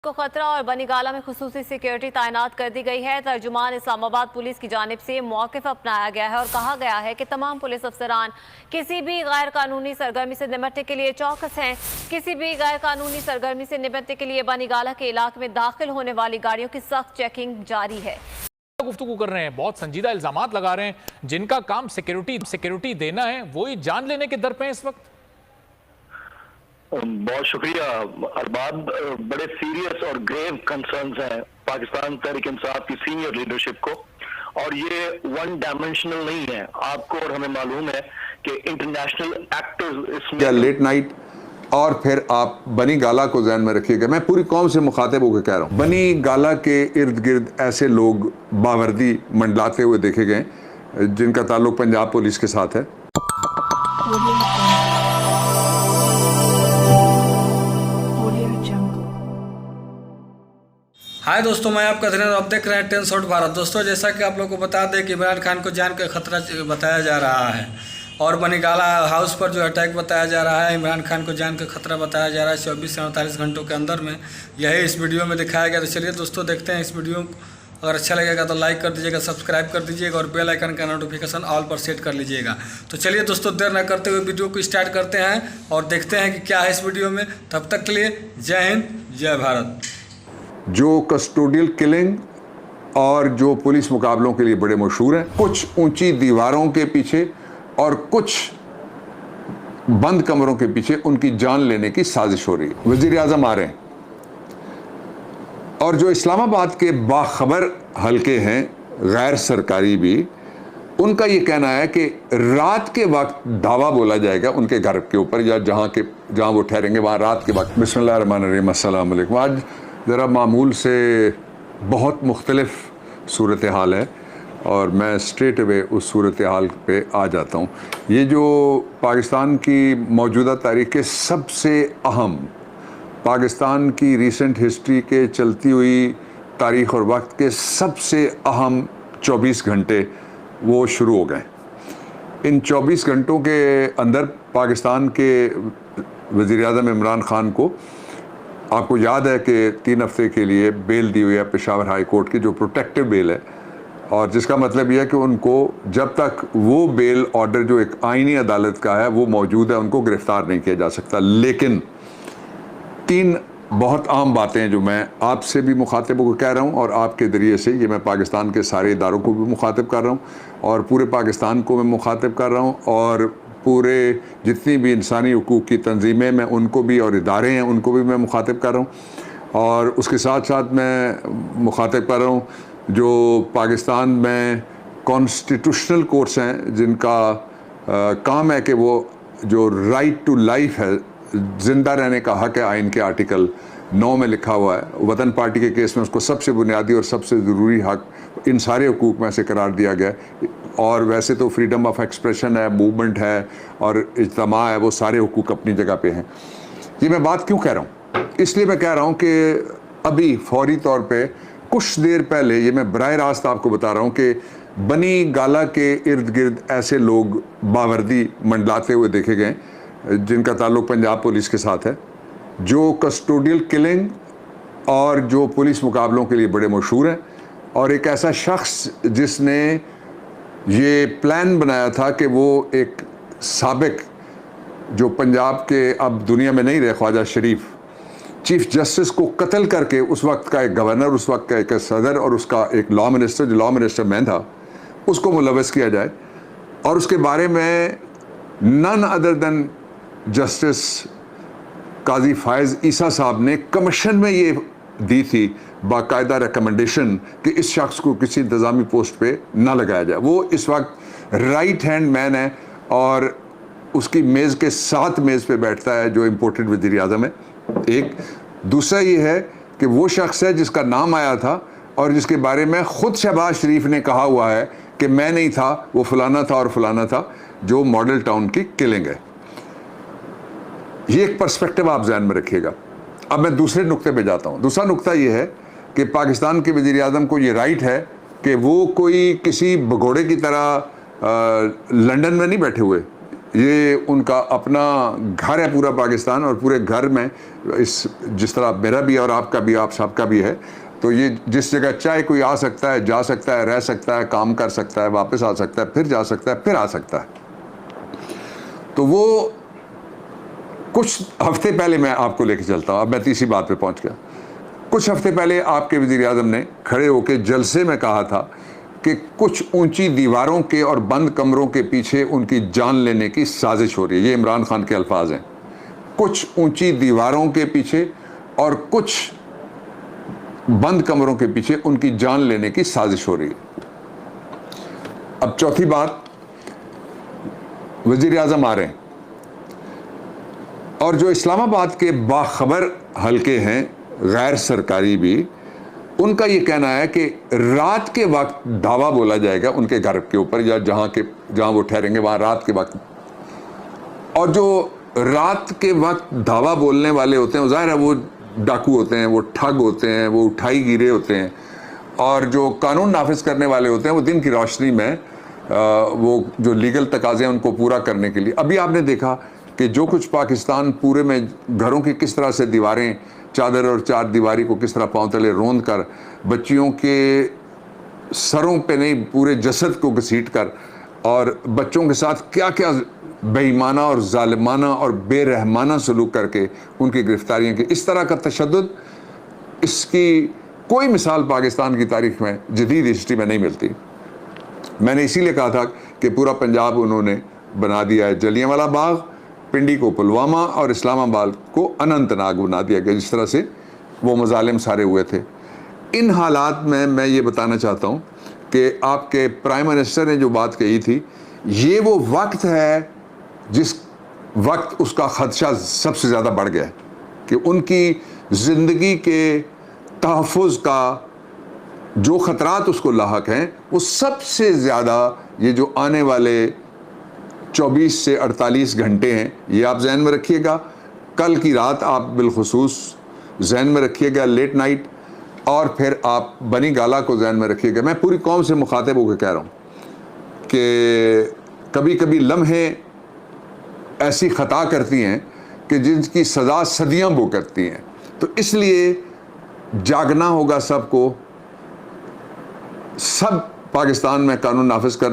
کو خطرہ اور بنی گالہ میں خصوصی سیکیورٹی تعینات کر دی گئی ہے۔ ترجمان اسلام آباد پولیس کی جانب سے موقف اپنایا گیا ہے اور کہا گیا ہے کہ تمام پولیس افسران کسی بھی غیر قانونی سرگرمی سے نمٹنے کے لیے چوکس ہیں۔ کسی بھی غیر قانونی سرگرمی سے نمٹنے کے لیے بنی گالہ کے علاقے میں داخل ہونے والی گاڑیوں کی سخت چیکنگ جاری ہے۔ گفتگو کر رہے ہیں، بہت سنجیدہ الزامات لگا رہے ہیں، جن کا کام سیکیورٹی دینا ہے وہی جان لینے کے در پہ ہیں اس وقت۔ بہت شکریہ ارباب، بڑے سیریس اور گریو کنسرنز ہیں پاکستان تحریک انصاف کی سینئر لیڈرشپ کو، اور یہ ون ڈائمنشنل نہیں ہے۔ آپ کو اور ہمیں معلوم ہے کہ انٹرنیشنل ایکٹرز اس میں لیٹ نائٹ، اور پھر آپ بنی گالہ کو ذہن میں رکھیے گا۔ میں پوری قوم سے مخاطب ہو کے کہہ رہا ہوں، بنی گالہ کے ارد گرد ایسے لوگ باوردی منڈلاتے ہوئے دیکھے گئے جن کا تعلق پنجاب پولیس کے ساتھ ہے۔ ہائے دوستوں، میں آپ کا دھنیہ آپ دیکھ رہے ہیں 10 شاٹ بھارت۔ دوستوں، جیسا کہ آپ لوگوں کو بتا دیں کہ عمران خان کو جان کا خطرہ بتایا جا رہا ہے، اور بنی گالہ ہاؤس پر جو اٹیک بتایا جا رہا ہے، عمران خان کو جان کا خطرہ بتایا جا رہا ہے 24 سے 48 گھنٹوں کے اندر میں، یہی اس ویڈیو میں دکھایا گیا۔ تو چلیے دوستوں دیکھتے ہیں اس ویڈیو کو۔ اگر اچھا لگے گا تو لائک کر دیجیے گا، سبسکرائب کر دیجیے گا، اور بیل آئیکن کا نوٹیفیکیشن آل پر سیٹ کر لیجیے گا۔ تو چلیے دوستوں دیر نہ کرتے ہوئے ویڈیو کو اسٹارٹ کرتے ہیں اور دیکھتے ہیں کہ کیا ہے اس ویڈیو میں۔ تب تک کے لیے جے ہند، جے بھارت۔ جو کسٹوڈیل کلنگ اور جو پولیس مقابلوں کے لیے بڑے مشہور ہیں، کچھ اونچی دیواروں کے پیچھے اور کچھ بند کمروں کے پیچھے ان کی جان لینے کی سازش ہو رہی ہے۔ وزیر اعظم آ رہے ہیں، اور جو اسلام آباد کے باخبر حلقے ہیں غیر سرکاری بھی، ان کا یہ کہنا ہے کہ رات کے وقت دھاوا بولا جائے گا ان کے گھر کے اوپر، یا جہاں وہ ٹھہریں گے وہاں رات کے وقت۔ بسم اللہ الرحمن الرحیم، السلام علیکم۔ آج ذرا معمول سے بہت مختلف صورتحال ہے، اور میں اسٹریٹ اوے اس صورتحال پہ آ جاتا ہوں۔ یہ جو پاکستان کی موجودہ تاریخ کے سب سے اہم، پاکستان کی ریسنٹ ہسٹری کے چلتی ہوئی تاریخ اور وقت کے سب سے اہم 24 گھنٹے وہ شروع ہو گئے۔ ان 24 گھنٹوں کے اندر پاکستان کے وزیر اعظم عمران خان کو، آپ کو یاد ہے کہ 3 ہفتے کے لیے بیل دی ہوئی ہے پشاور ہائی کورٹ کی، جو پروٹیکٹیو بیل ہے، اور جس کا مطلب یہ ہے کہ ان کو جب تک وہ بیل آرڈر جو ایک آئینی عدالت کا ہے وہ موجود ہے، ان کو گرفتار نہیں کیا جا سکتا۔ لیکن 3 بہت عام باتیں جو میں آپ سے بھی مخاطبوں کو کہہ رہا ہوں، اور آپ کے ذریعے سے یہ میں پاکستان کے سارے اداروں کو بھی مخاطب کر رہا ہوں، اور پورے پاکستان کو میں مخاطب کر رہا ہوں، اور پورے جتنی بھی انسانی حقوق کی تنظیمیں میں ان کو بھی، اور ادارے ہیں ان کو بھی میں مخاطب کر رہا ہوں، اور اس کے ساتھ ساتھ میں مخاطب کر رہا ہوں جو پاکستان میں کانسٹیٹیوشنل کورٹس ہیں، جن کا کام ہے کہ وہ جو رائٹ ٹو لائف ہے، زندہ رہنے کا حق ہے، آئین کے آرٹیکل 9 میں لکھا ہوا ہے۔ وطن پارٹی کے کیس میں اس کو سب سے بنیادی اور سب سے ضروری حق ان سارے حقوق میں سے قرار دیا گیا ہے، اور ویسے تو فریڈم آف ایکسپریشن ہے، موومنٹ ہے، اور اجتماع ہے، وہ سارے حقوق اپنی جگہ پہ ہیں۔ یہ میں بات کیوں کہہ رہا ہوں؟ اس لیے میں کہہ رہا ہوں کہ ابھی فوری طور پہ کچھ دیر پہلے، یہ میں براہ راست آپ کو بتا رہا ہوں کہ بنی گالہ کے ارد گرد ایسے لوگ باوردی منڈلاتے ہوئے دیکھے گئے جن کا تعلق پنجاب پولیس کے ساتھ ہے، جو کسٹوڈیل کلنگ اور جو پولیس مقابلوں کے لیے بڑے مشہور ہیں، اور ایک ایسا شخص جس نے یہ پلان بنایا تھا کہ وہ ایک سابق، جو پنجاب کے اب دنیا میں نہیں رہے، خواجہ شریف چیف جسٹس کو قتل کر کے اس وقت کا ایک گورنر، اس وقت کا ایک صدر، اور اس کا ایک لا منسٹر، جو لا منسٹر میں تھا، اس کو ملوث کیا جائے، اور اس کے بارے میں نن ادر دین جسٹس قاضی فائز عیسیٰ صاحب نے کمیشن میں یہ دی تھی باقاعدہ ریکمنڈیشن کہ اس شخص کو کسی انتظامی پوسٹ پہ نہ لگایا جائے۔ وہ اس وقت رائٹ ہینڈ مین ہے، اور اس کی میز کے ساتھ میز پہ بیٹھتا ہے جو امپورٹڈ وزیر اعظم ہے۔ ایک دوسرا یہ ہے کہ وہ شخص ہے جس کا نام آیا تھا اور جس کے بارے میں خود شہباز شریف نے کہا ہوا ہے کہ میں نہیں تھا، وہ فلانا تھا اور فلانا تھا، جو ماڈل ٹاؤن کی کلنگ ہے۔ یہ ایک پرسپیکٹو آپ ذہن میں رکھیے گا۔ اب میں دوسرے نقطے پہ جاتا ہوں۔ دوسرا نقطہ یہ ہے کہ پاکستان کے وزیر اعظم کو یہ رائٹ ہے کہ وہ کوئی کسی بگوڑے کی طرح لندن میں نہیں بیٹھے ہوئے، یہ ان کا اپنا گھر ہے پورا پاکستان، اور پورے گھر میں جس طرح میرا بھی اور آپ کا بھی، آپ سب کا بھی ہے، تو یہ جس جگہ چاہے کوئی آ سکتا ہے، جا سکتا ہے، رہ سکتا ہے، کام کر سکتا ہے، واپس آ سکتا ہے، پھر جا سکتا ہے، پھر آ سکتا ہے۔ تو وہ کچھ ہفتے پہلے میں آپ کو لے کے چلتا ہوں، اب میں تیسری بات پہ پہنچ گیا۔ کچھ ہفتے پہلے آپ کے وزیر اعظم نے کھڑے ہو کے جلسے میں کہا تھا کہ کچھ اونچی دیواروں کے اور بند کمروں کے پیچھے ان کی جان لینے کی سازش ہو رہی ہے۔ یہ عمران خان کے الفاظ ہیں، کچھ اونچی دیواروں کے پیچھے اور کچھ بند کمروں کے پیچھے ان کی جان لینے کی سازش ہو رہی ہے۔ اب چوتھی بات، وزیر اعظم آ رہے ہیں، اور جو اسلام آباد کے باخبر حلقے ہیں غیر سرکاری بھی، ان کا یہ کہنا ہے کہ رات کے وقت دھاوا بولا جائے گا ان کے گھر کے اوپر، یا جہاں وہ ٹھہریں گے وہاں رات کے وقت، اور جو رات کے وقت دھاوا بولنے والے ہوتے ہیں، ظاہر ہے وہ ڈاکو ہوتے ہیں، وہ ٹھگ ہوتے ہیں، وہ اٹھائی گیرے ہوتے ہیں، اور جو قانون نافذ کرنے والے ہوتے ہیں وہ دن کی روشنی میں وہ جو لیگل تقاضے ہیں ان کو پورا کرنے کے لیے۔ ابھی آپ نے دیکھا کہ جو کچھ پاکستان پورے میں گھروں کی کس طرح سے دیواریں، چادر اور چار دیواری کو کس طرح پاؤں تلے روند کر، بچیوں کے سروں پہ نہیں پورے جسد کو گھسیٹ کر، اور بچوں کے ساتھ کیا کیا بے ایمانہ اور ظالمانہ اور بے رحمانہ سلوک کر کے ان کی گرفتاریاں کی، اس طرح کا تشدد، اس کی کوئی مثال پاکستان کی تاریخ میں، جدید ہسٹری میں نہیں ملتی۔ میں نے اسی لیے کہا تھا کہ پورا پنجاب انہوں نے بنا دیا ہے جلیانوالہ باغ، پنڈی کو پلوامہ اور اسلام آباد کو اننت ناگ بنا دیا گیا، جس طرح سے وہ مظالم سارے ہوئے تھے۔ ان حالات میں یہ بتانا چاہتا ہوں کہ آپ کے پرائم منسٹر نے جو بات کہی تھی، یہ وہ وقت ہے جس وقت اس کا خدشہ سب سے زیادہ بڑھ گیا ہے کہ ان کی زندگی کے تحفظ کا جو خطرات اس کو لاحق ہیں، وہ سب سے زیادہ یہ جو آنے والے 24 سے 48 گھنٹے ہیں، یہ آپ ذہن میں رکھیے گا۔ کل کی رات آپ بالخصوص ذہن میں رکھیے گا، لیٹ نائٹ، اور پھر آپ بنی گالا کو ذہن میں رکھیے گا۔ میں پوری قوم سے مخاطب ہو کے کہہ رہا ہوں کہ کبھی کبھی لمحے ایسی خطا کرتی ہیں کہ جن کی سزا صدیاں بو کرتی ہیں، تو اس لیے جاگنا ہوگا سب کو، سب پاکستان میں قانون نافذ کرنے